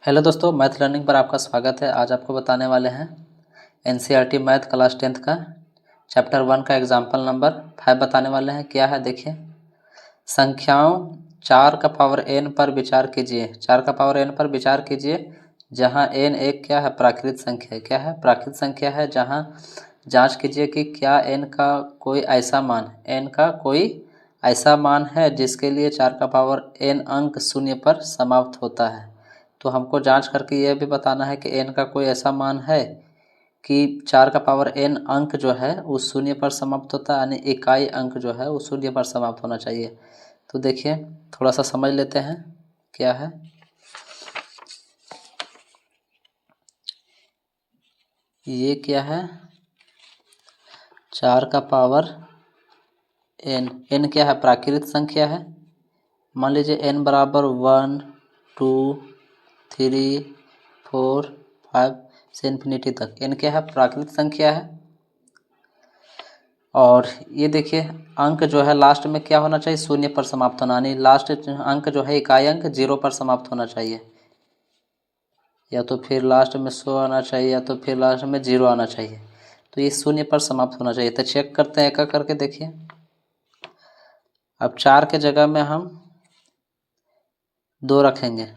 Hello दोस्तों, math learning पर आपका स्वागत है। आज आपको बताने वाले हैं एनसीईआरटी मैथ क्लास 10th का चैप्टर 1 का एग्जाम्पल नंबर 5 बताने वाले हैं। क्या है देखिए, संख्याओं 4 का पावर n पर विचार कीजिए। 4 का पावर n पर विचार कीजिए जहां n एक क्या है, प्राकृत संख्या है। क्या है? प्राकृत संख्या है। जहां जांच कीजिए कि क्या n का कोई ऐसा मान है जिसके लिए 4 का पावर n अंक शून्य पर समाप्त होता है। तो हमको जांच करके यह भी बताना है कि n का कोई ऐसा मान है कि 4 का पावर n अंक जो है उस शून्य पर समाप्त होता है, यानी इकाई अंक जो है उस शून्य पर समाप्त होना चाहिए। तो देखिए, थोड़ा सा समझ लेते हैं क्या है। ये क्या है? 4 का पावर n क्या है? प्राकृत संख्या है। मान लीजिए n बराबर 1, 2, 3, 4, 5 से इन्फिनिटी तक। n क्या है? प्राकृत संख्या है। और ये देखिए, अंक जो है लास्ट में क्या होना चाहिए? शून्य पर समाप्त होना, यानी लास्ट अंक जो है इकाई अंक 0 पर समाप्त होना चाहिए। या तो फिर लास्ट में 100 आना चाहिए, या तो फिर लास्ट में 0 आना चाहिए। तो ये शून्य पर समाप्त होना चाहिए। तो चेक करते हैं एक एक करके। देखिए, अब 4 के जगह में हम 2 रखेंगे।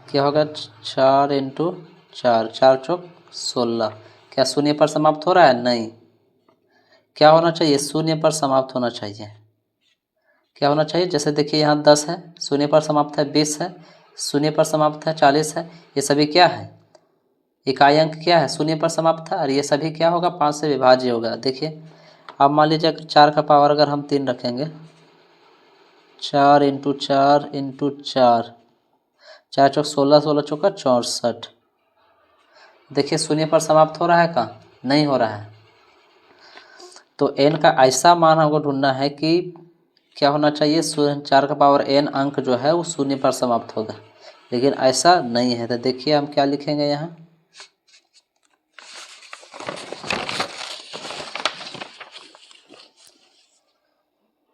क्या होगा? 4 इंटू 4, 4 चौक 16। क्या शून्य पर समाप्त हो रहा है? नहीं। क्या होना चाहिए? शून्य पर समाप्त होना चाहिए। क्या होना चाहिए? जैसे देखिए, यहाँ 10 है, शून्य पर समाप्त है। 20 है, शून्य पर समाप्त है। 40 है, ये सभी क्या है? इकाई अंक क्या है? शून्य पर समाप्त है। और ये सभी क्या होगा? 5 से विभाज्य होगा। देखिए, अब मान लीजिए अगर 4 का पावर अगर हम 3 रखेंगे, 4 इंटू 4 इंटू 4, 4 चौक 16, 16 चौका 64। देखिए, शून्य पर समाप्त हो रहा है? कहाँ नहीं हो रहा है। तो n का ऐसा मान हमको ढूंढना है कि क्या होना चाहिए? 4 का पावर n अंक जो है वो शून्य पर समाप्त होगा, लेकिन ऐसा नहीं है। तो देखिए, हम क्या लिखेंगे यहाँ।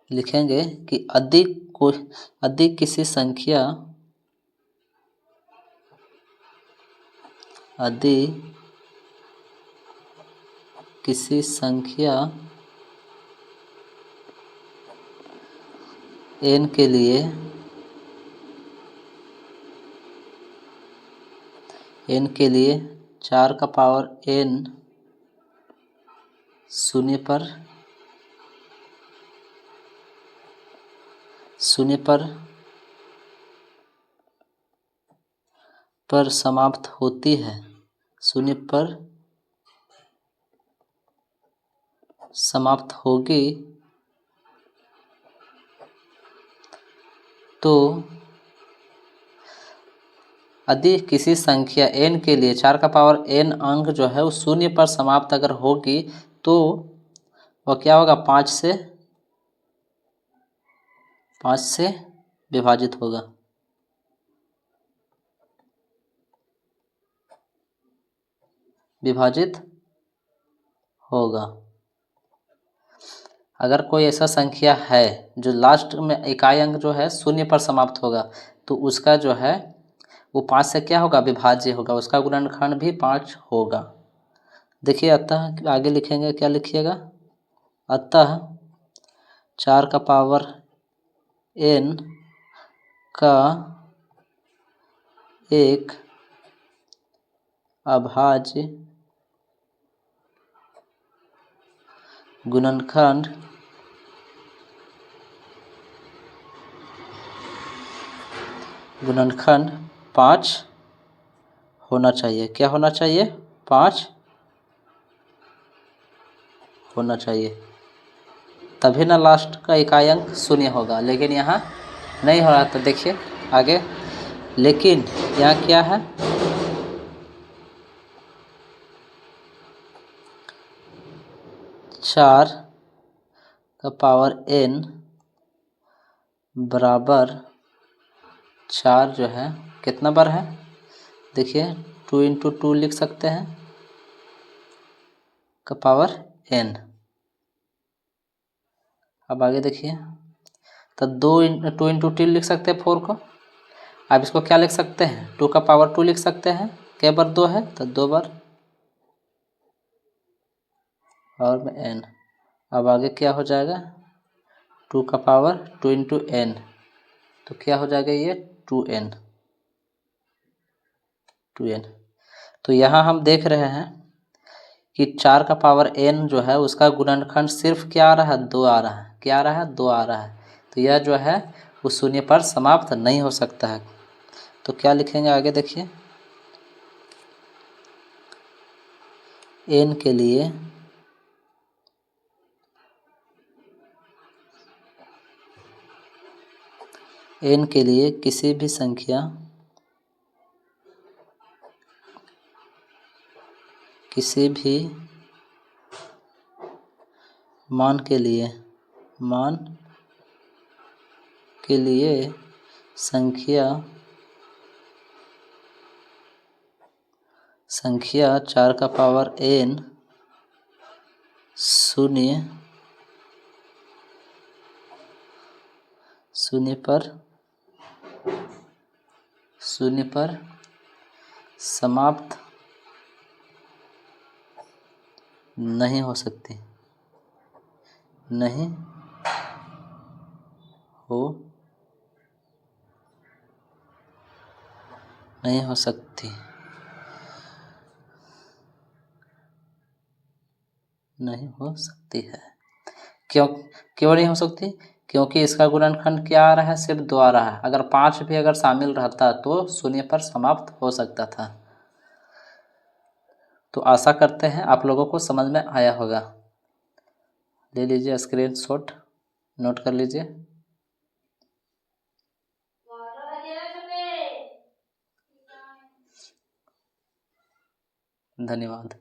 लिखेंगे कि अधिक किसी संख्या n के लिए 4 का पावर n शून्य पर समाप्त होती है। शून्य पर समाप्त होगी तो यदि किसी संख्या n के लिए 4 का पावर n अंक जो है वो शून्य पर समाप्त अगर होगी तो वह क्या होगा? 5 से विभाजित होगा। अगर कोई ऐसा संख्या है जो लास्ट में इकाई अंक जो है शून्य पर समाप्त होगा, तो उसका जो है वो 5 से क्या होगा? विभाज्य होगा। उसका गुणनखंड भी 5 होगा। देखिए, अतः आगे लिखेंगे, क्या लिखिएगा? अतः 4 का पावर n का एक अभाज्य गुणनखंड गुणनखंड 5 होना चाहिए। क्या होना चाहिए? 5 होना चाहिए, तभी ना लास्ट का इकाई अंक शून्य होगा। लेकिन यहाँ नहीं हो रहा। तो देखिए आगे, लेकिन यहाँ क्या है? 4 का पावर n बराबर 4 जो है कितना बार है? देखिए, 2 इंटू 2 लिख सकते हैं का पावर n। अब आगे देखिए, तो 2 इंटू 2 लिख सकते हैं 4 को। अब इसको क्या लिख सकते हैं, 2 का पावर 2 लिख सकते हैं। कै बार 2 है तो 2 बार और में n। अब आगे क्या हो जाएगा, 2 का पावर 2 इंटू n, तो क्या हो जाएगा ये 2n। तो यहाँ हम देख रहे हैं कि 4 का पावर n जो है उसका गुणनखंड सिर्फ क्या आ रहा है, 2 आ रहा है। क्या आ रहा है, 2 आ रहा है। तो यह जो है वो शून्य पर समाप्त नहीं हो सकता है। तो क्या लिखेंगे आगे देखिए, n के लिए किसी भी संख्या किसी भी मान के लिए संख्या 4 का पावर n शून्य पर समाप्त नहीं हो सकती, नहीं हो सकती, नहीं हो सकती है। क्यों नहीं हो सकती, क्योंकि इसका गुणनखंड क्या आ रहा है, सिर्फ 2 आ रहा है। अगर 5 भी अगर शामिल रहता तो शून्य पर समाप्त हो सकता था। तो आशा करते हैं आप लोगों को समझ में आया होगा। ले लीजिए स्क्रीनशॉट, नोट कर लीजिए। धन्यवाद।